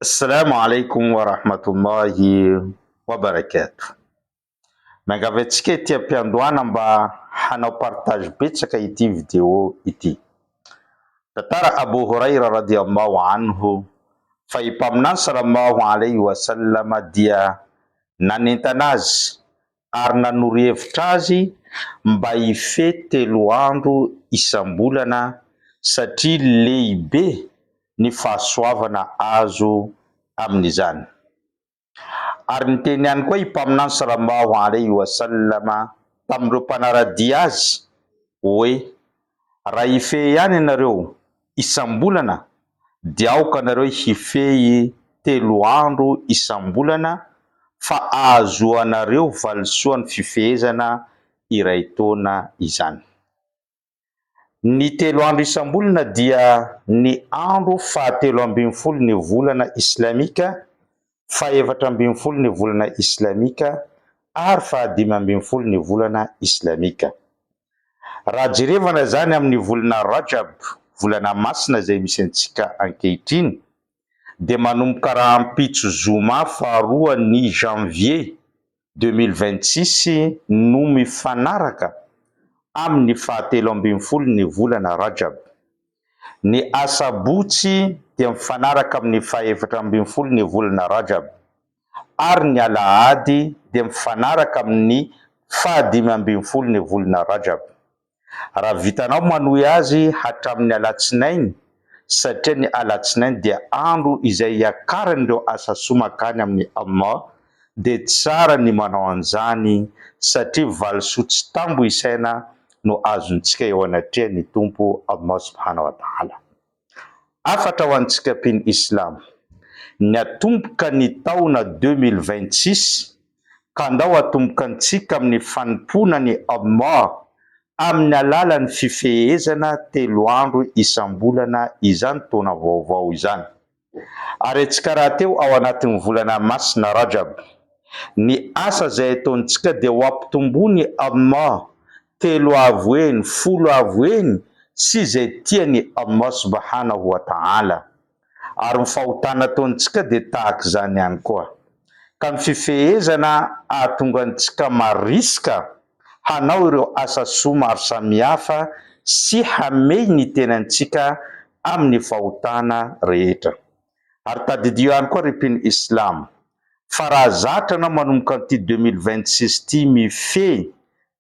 Assalamu alaikum wa rahmatullahi wa barakatuh. Magaventsika ity ampiandohana mba hanao partage betsaka ity vidéo ity. Tantara Abu Huraira radhiyallahu anhu fa i mpaminany sallallahu alayhi wa sallam dia nanentana azy ary nanoro hevitra azy mba hifehy 3 andro isam-bolana satria lehibe ny fahasoavana azo amin'izany. Ary niteny ihany koa i mpaminany sallallahu alayhi wa sallama tamin'ireo mpanaradia azy hoe raha hifehy ihany ianareo isam-bolana dia aoka anareo hifehy 3 andro isam-bolana fa ahazoanareo valisoan'ny fifehezana iray taona izany. Ny 3 andro isam-bolana dia ny andro fahatelo ambin'ny folo ny volana islamika, fahaefatra ambin'ny folo ny volana islamika ary fahadimy ambin'ny folo ny volana islamika. Raha jerevana zany amin'ny volana Rajab, volana masina izay misy antsika ankehitriny, dia manomboka raha ampitso zoma faharoa ny janvier 2026 no mifanaraka amin'ny fahatelo ambin'ny folo ny volana Rajab. Ny asabotsy dia mifanaraka amin'ny fahaefatra ambin'ny folo ny volana Rajab ary ny alahady dia mifanaraka amin'ny fahadimy ambin'ny folo ny volana Rajab. Raha vitanao manohy azy hatramin'ny alatsinainy, satria ny alatsinainy dia andro izay iakaran'ireo asa soa makany amin'ny Allah, dia tsara ny manao an'izany satria valisoa tsy tambo isaina no azontsika eo anatrehan'ny Tompo Allah subhanahu wa ta'ala. Afatra ho antsika mpino Islam, ny atomboka ny taona 2026 ka andao atomboka antsika amin'ny fanimpona ny Allah amin'ny alalan'ny fifehezana 3 andro isam-bolana izany taona vaovao izany. Ary antsika raha teo ao anatin'ny volana masina Rajab, ny asa izay ataontsika dia ho ampitombony Allah 3 avo eny, 10 avo eny sy izay tiany Allah subhanahu wa ta'ala. Ary ny fahotana ataontsika dia tahaka izany ihany koa. Ka ny fifehezana ahatonga antsika mariska hanao ireo asa soa maro samihafa sy hamey ny tenantsika amin'ny fahotana rehetra. Ary tadidio ihany koa ripiny Islam, fa raha zatra anao manomboka an'ity 2026 ty mifehy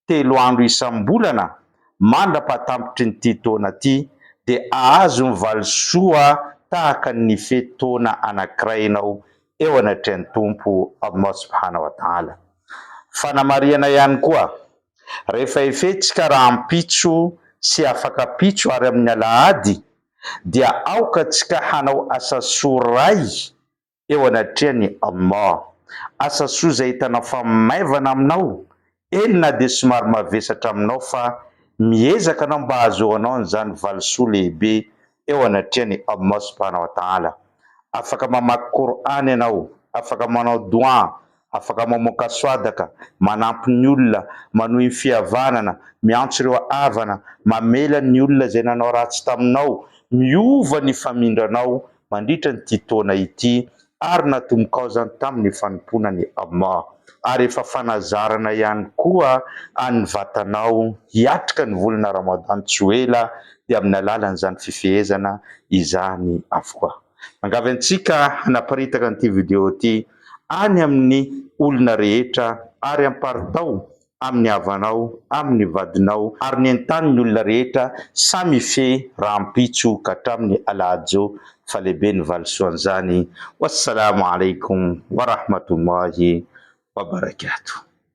3 andro isam-bolana mandra-patampitry nyty taona ty, dia ahazo ny valisoa tahaka ny fety taona anankiray ianao eo anatrehan'ny Tompo Allah subhanahu wa ta'ala. Fanamariana ihany koa, rehefa hifehitsika raha ampitso sy afaka pitso ary amin'ny alahady, dia aoka antsika hanao asa soa ray eo anatrehan'ny Allah. Asa soa izay hitanao fa maivana aminao, eny na dia somary mavesatra aminao fa miezaka anao mba ahazoanao an'izany valisoa lehibe eo anatrehan'ny Allah subhanahu wa ta'ala. Afaka mamaky Qur'an ianao, afaka manao dua, afaka mamoaka swadaka, manampy ny olona, manohy fihavanana, miantso ireo havana, mamela ny olona izay nanao ratsy taminao, miova ny famindranao mandritra nyty taona ity ary natomboka ao zany tamin'ny fanimpona ny Allah. Ary efa fanazarana ihany koa any vatanao hiatrika ny volana Ramadan tsy ho ela dia amin'ny alalan'izany fifehezana izany avokoa. Mangavy antsika hanaparitaka an'ity vidéo ity any amin'ny olona rehetra ary amparitao amin'ny havanao, amin'ny vadinao ary ny an-tany ny olona rehetra samy hifehy raha ampitso ka hatramin'ny alahady zao fa lehibe ny valisoan'izany. Wassalamu alaikum wa rahmatullahi wa barakatuh.